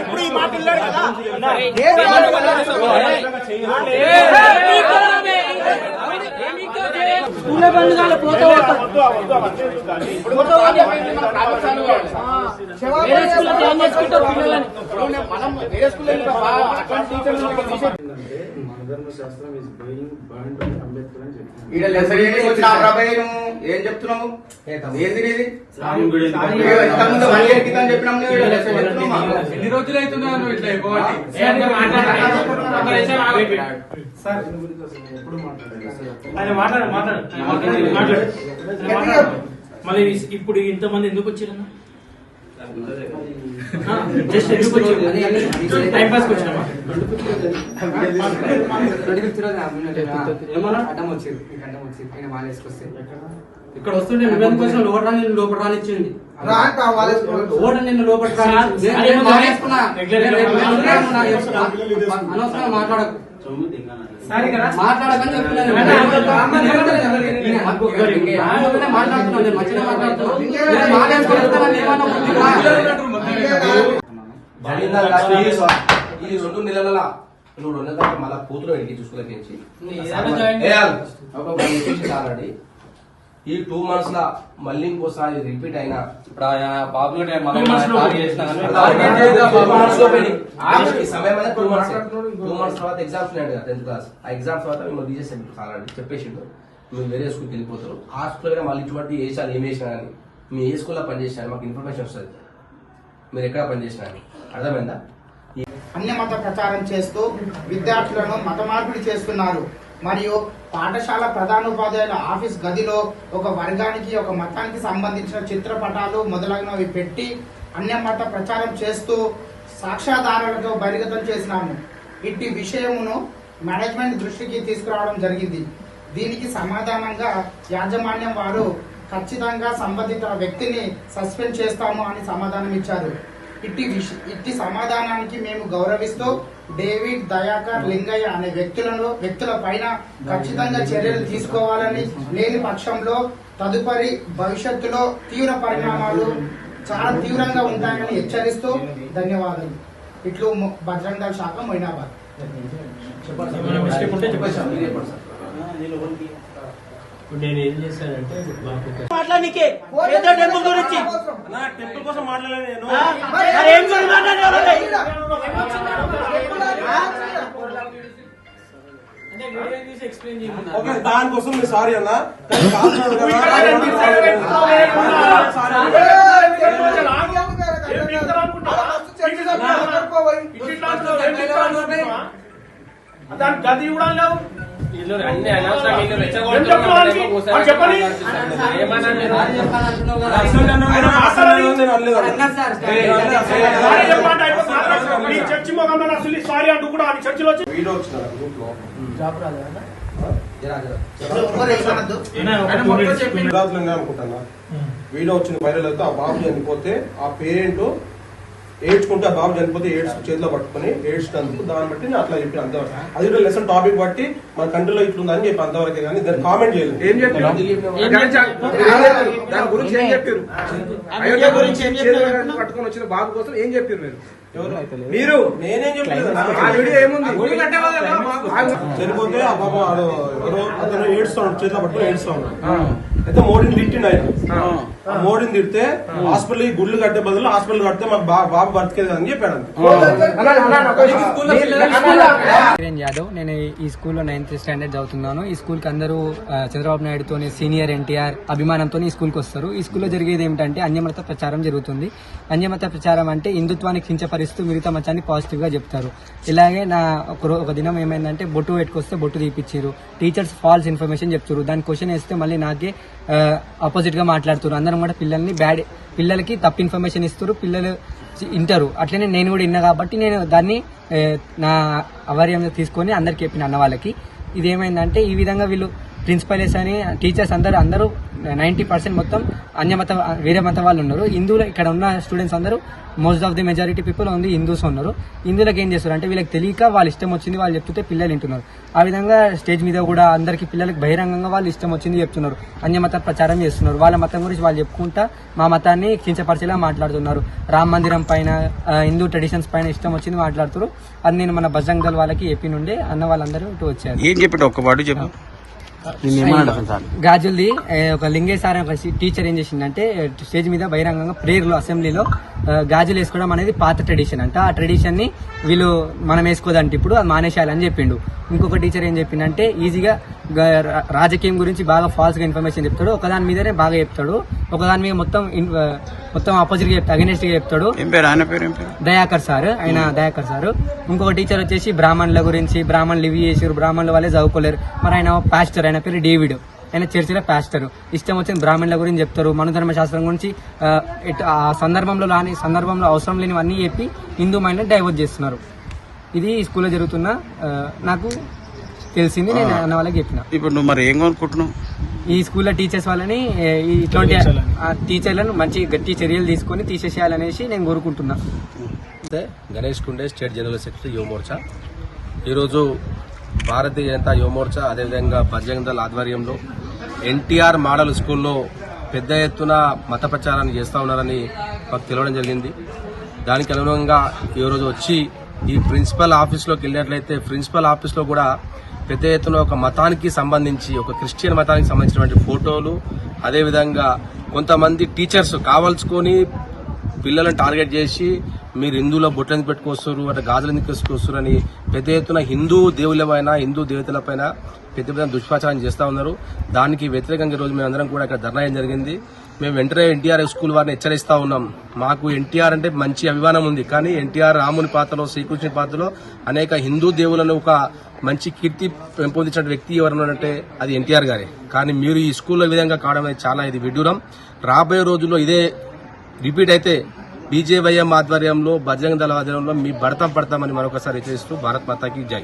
ఇప్పుడు ఈ మాట వెళ్ళాడు కదా ఏం చెప్తున్నావు? ఏంది ఇది? చెప్పినాము. ఎన్ని రోజులు అవుతున్నా మళ్ళీ ఇప్పుడు ఇంతమంది ఎందుకు వచ్చారన్నా? జస్ట్ ఎందుకు వచ్చారు? టైం పాస్ వచ్చినామా? ఇక్కడ వస్తుంటే నువ్వెందుకు వచ్చిన లోపల నేను లోపల రానిచ్చింది ఓట నిన్ను లోపల అనవసరంగా మాట్లాడకు మాట్లాడకని ఈ 2 నెలల నువ్వు 2 నెలల మళ్ళా కూతురు ఇంటికి చూసుకోలేపించి ఆల్రెడీ ఈ 2 months లా మళ్ళీ ఇంకోసారి రిపీట్ అయినా బాబు సమయం 2 months తర్వాత ఎగ్జామ్స్ ఉన్నాడు కదా 10th క్లాస్. ఆ ఎగ్జామ్స్ తర్వాత మేము తీసేసాను ఆల్రెడీ చెప్పేసిండు. మీరు వేరే స్కూల్కి వెళ్ళిపోతారు. ఆ స్కూల్లో మళ్ళీ ఇటువంటి వేసాను ఏం వేసినా కానీ మీ ఏ స్కూల్లో పనిచేసినా మాకు ఇన్ఫర్మేషన్ వస్తుంది మీరు ఎక్కడ పనిచేసినా అని. అర్థమైందా? అన్యమత ప్రచారం చేస్తూ విద్యార్థులను మత మార్పిడి చేస్తున్నారు. మరియు పాఠశాల ప్రధానోపాధ్యాయుల ఆఫీస్ గదిలో ఒక వర్గానికి ఒక మతానికి సంబంధించిన చిత్రపటాలు మొదలైనవి పెట్టి అన్యమత ప్రచారం చేస్తూ సాక్ష్యాధారాలతో బహిర్గతం చేసినాము. ఇట్టి విషయమును మేనేజ్మెంట్ దృష్టికి తీసుకురావడం జరిగింది. దీనికి సమాధానంగా యాజమాన్యం వారు ఖచ్చితంగా సంబంధిత వ్యక్తిని సస్పెండ్ చేస్తాము అని సమాధానం ఇచ్చారు. ఇట్టి సమాధానానికి మేము గౌరవిస్తూ డేవిడ్, దయాకర్, లింగయ్య అనే వ్యక్తుల పైన ఖచ్చితంగా చర్యలు తీసుకోవాలని, లేని పక్షంలో తదుపరి భవిష్యత్తులో తీవ్ర పరిణామాలు చాలా తీవ్రంగా ఉంటాయని హెచ్చరిస్తూ ధన్యవాదాలు. ఇట్లు బజరంగ దళ శాఖ మొయినాబాద్. నేను ఏం చేశానంటే మాట్లాడనీకే ఏదో టెంపుల్ గురించి టెంపుల్ కోసం మాట్లాడలేదు నేను. దానికోసం మీరు సారీ అన్నా దాని గది కూడా లేవు. చర్చి మొగంలో అసలు సారీ అంటూ కూడా చర్చిలో వీడియో వచ్చిన గ్రూప్ లో అనుకుంటున్నా వీడియో వచ్చిన వైరల్ అయితే ఆ బాబు చనిపోతే ఆ పేరెంట్ ఏడ్చుకుంటే ఆ బాబు చనిపోతే ఏడ్స్ చేతిలో పట్టుకుని ఏడ్చినందుకు దాన్ని బట్టి నేను అట్లా చెప్పి అంతవరకు అది కూడా లెసన్ టాపిక్ బట్టి మన కంట్రీలో ఇట్లుందని చెప్పి అంతవరకే కానీ దాన్ని కామెంట్ చేయలేదు. ఏం చెప్పారు దాని గురించి ఏం చెప్పారు? పట్టుకొని వచ్చిన బాబు కోసం ఏం చెప్పారు మీరు? నేనేం చెప్పలేదు. చనిపోతే ఆ బాబు అతను ఏడుస్తాడు చేతిలో పట్టుకుని ఏడుస్తాడు. అయితే మోడీని తిట్టిండు ఆయన. మోడీని తిడితే హాస్పిటల్ గుళ్ళు కట్టే బదులు హాస్పిటల్ కడితే మాకు బాబు బతికేది అని చెప్పాడు. యాదవ్, నేను ఈ స్కూల్లో 9th స్టాండర్డ్ చదువుతున్నాను. ఈ స్కూల్ కి అందరూ చంద్రబాబు నాయుడుతో సీనియర్ ఎన్టీఆర్ అభిమానంతో ఈ స్కూల్ కి వస్తారు. ఈ స్కూల్లో జరిగేది ఏమిటంటే అన్యమత ప్రచారం జరుగుతుంది. అన్యమత ప్రచారం అంటే హిందుత్వానికి కించపరిస్తూ మిగతా మతాన్ని పాజిటివ్ గా చెప్తారు. ఇలాగే నా ఒక దినం ఏమైందంటే బొట్టు పెట్టుకొస్తే బొట్టు తీపిచ్చారు. టీచర్స్ ఫాల్స్ ఇన్ఫర్మేషన్ చెప్తారు. దాని క్వశ్చన్ వేస్తే మళ్ళీ నాకే ఆపోజిట్ గా మాట్లాడుతారు. అందరం కూడా పిల్లలకి తప్పు ఇన్ఫర్మేషన్ ఇస్తారు. పిల్లలు వింటారు. అట్లనే నేను కూడా విన్నా కాబట్టి నేను దాన్ని నా అవర్యంగా తీసుకొని అందరికి చెప్పిన అన్న వాళ్ళకి. ఇదేమైందంటే ఈ విధంగా వీళ్ళు ప్రిన్సిపల్స్ అని టీచర్స్ అందరూ 90% మొత్తం అన్యమత వేరే మత వాళ్ళు ఉన్నారు. హిందువులు ఇక్కడ ఉన్న స్టూడెంట్స్ అందరూ most of the majority people only Hindus ఉన్నారు. హిందువులకు ఏం చేస్తారు అంటే వీళ్ళకి తెలియక వాళ్ళ ఇష్టం వచ్చింది వాళ్ళు చెప్తుంటే పిల్లలు వింటున్నారు. ఆ విధంగా స్టేజ్ మీద కూడా అందరికి పిల్లలకు బహిరంగంగా వాళ్ళు ఇష్టం వచ్చింది చెప్తున్నారు, అన్యమత ప్రచారం చేస్తున్నారు. వాళ్ళ మతం గురించి వాళ్ళు చెప్పుకుంటా మా మతాన్ని కించపరిచేలా మాట్లాడుతున్నారు. రామ మందిరం పైన హిందూ ట్రెడిషన్స్ పైన ఇష్టం వచ్చింది మాట్లాడుతారు. అది నేను మన బజరంగ్ దళ్ వాళ్ళకి ఏపీ నుండి అన్న వాళ్ళందరూ ఇటు వచ్చారు. ఏం చెప్పాడు ఒక్క పాటు చెప్పు. గాజుల్ది ఒక లింగేష్ సార్ ఒక టీచర్ ఏం చేసిందంటే స్టేజ్ మీద బహిరంగంగా ప్రేయర్లో అసెంబ్లీలో గాజులు వేసుకోవడం అనేది పాత ట్రెడిషన్ అంట. ఆ ట్రెడిషన్ ని వీళ్ళు మనం వేసుకోదంటే ఇప్పుడు అది మానేసేయాలని చెప్పిండు. ఇంకొక టీచర్ ఏం చెప్పిందంటే ఈజీగా రాజకీయం గురించి బాగా ఫాల్స్ గా ఇన్ఫర్మేషన్ చెప్తాడు, ఒకదాని మీదనే బాగా చెప్తాడు, ఒకదాని మీద మొత్తం ఆపోజిట్ గా చెప్తాడు, అగెనిస్ట్ గా చెప్తాడు. Dayakar sir, Dayakar sir. ఇంకొక టీచర్ వచ్చేసి బ్రాహ్మణుల గురించి, బ్రాహ్మణులు ఇవి చేసారు, బ్రాహ్మణుల వాళ్ళే చదువుకోలేరు. మరి ఆయన పాస్టర్, ఆయన పేరు డేవిడ్, ఆయన చర్చిలో పాస్టర్. ఇష్టం వచ్చిన బ్రాహ్మణుల గురించి చెప్తారు, మనుధర్మ శాస్త్రం గురించి ఆ సందర్భంలో అవసరం లేనివన్నీ చెప్పి హిందూ మైండ్ డైవర్ట్ చేస్తున్నారు. ఇది ఈ స్కూల్లో జరుగుతున్న నాకు తెలిసింది, నేను అన్న వాళ్ళకి చెప్పిన. ఇప్పుడు నువ్వు మరి ఏం కొనుక్కుంటున్నావు? ఈ స్కూల్లో టీచర్స్ వాళ్ళని ఇటువంటి టీచర్లను మంచి గట్టి చర్యలు తీసుకొని తీసేసేయాలనేసి నేను కోరుకుంటున్నా. గణేష్ కుండే, స్టేట్ జనరల్ సెక్రటరీ యువ మోర్చా. ఈరోజు భారతీయ జనతా యువ మోర్చా అదేవిధంగా బజరంగ్ దళ్ ఆధ్వర్యంలో ఎన్టీఆర్ మోడల్ స్కూల్లో పెద్ద ఎత్తున మత ప్రచారాన్ని చేస్తా ఉన్నారని మాకు తెలవడం జరిగింది. దానికి అనుగుణంగా ఈరోజు వచ్చి ఈ ప్రిన్సిపల్ ఆఫీస్లోకి వెళ్ళినట్లయితే ప్రిన్సిపల్ ఆఫీస్లో కూడా పెద్ద ఎత్తున ఒక మతానికి సంబంధించి, ఒక క్రిస్టియన్ మతానికి సంబంధించినటువంటి ఫోటోలు, అదేవిధంగా కొంతమంది టీచర్స్ కావాల్సుకొని పిల్లలను టార్గెట్ చేసి మీరు హిందువుల బొట్లని పెట్టుకొస్తారు, అంటే గాజులు ఎందుకు వేసుకొస్తారు అని పెద్ద ఎత్తున హిందూ దేవులపైన, హిందూ దేవతలపైన పెద్ద పెద్ద దుష్ప్రచారం చేస్తా ఉన్నారు. దానికి వ్యతిరేకంగా ఈరోజు మేమందరం కూడా ఇక్కడ ధర్నా చేయడం జరిగింది. మేము వెంటనే ఎన్టీఆర్ స్కూల్ వారిని హెచ్చరిస్తా ఉన్నాం. మాకు ఎన్టీఆర్ అంటే మంచి అభిమానం ఉంది, కానీ ఎన్టీఆర్ రాముని పాత్రలో, శ్రీకృష్ణుని పాత్రలో అనేక హిందూ దేవులను ఒక మంచి కీర్తి పెంపొందించిన వ్యక్తి ఎవరన్నారంటే అది ఎన్టీఆర్ గారే. కానీ మీరు ఈ స్కూల్లో ఈ విధంగా కావడం అనేది చాలా ఇది విడ్డూరం. రాబోయే రోజుల్లో ఇదే రిపీట్ అయితే బీజేవైఎం ఆధ్వర్యంలో, బజరంగ్ దళ ఆధ్వర్యంలో మీ భర్తం పడతామని మరొకసారి హెచ్చరిస్తూ భారత్ మాతాకి జై.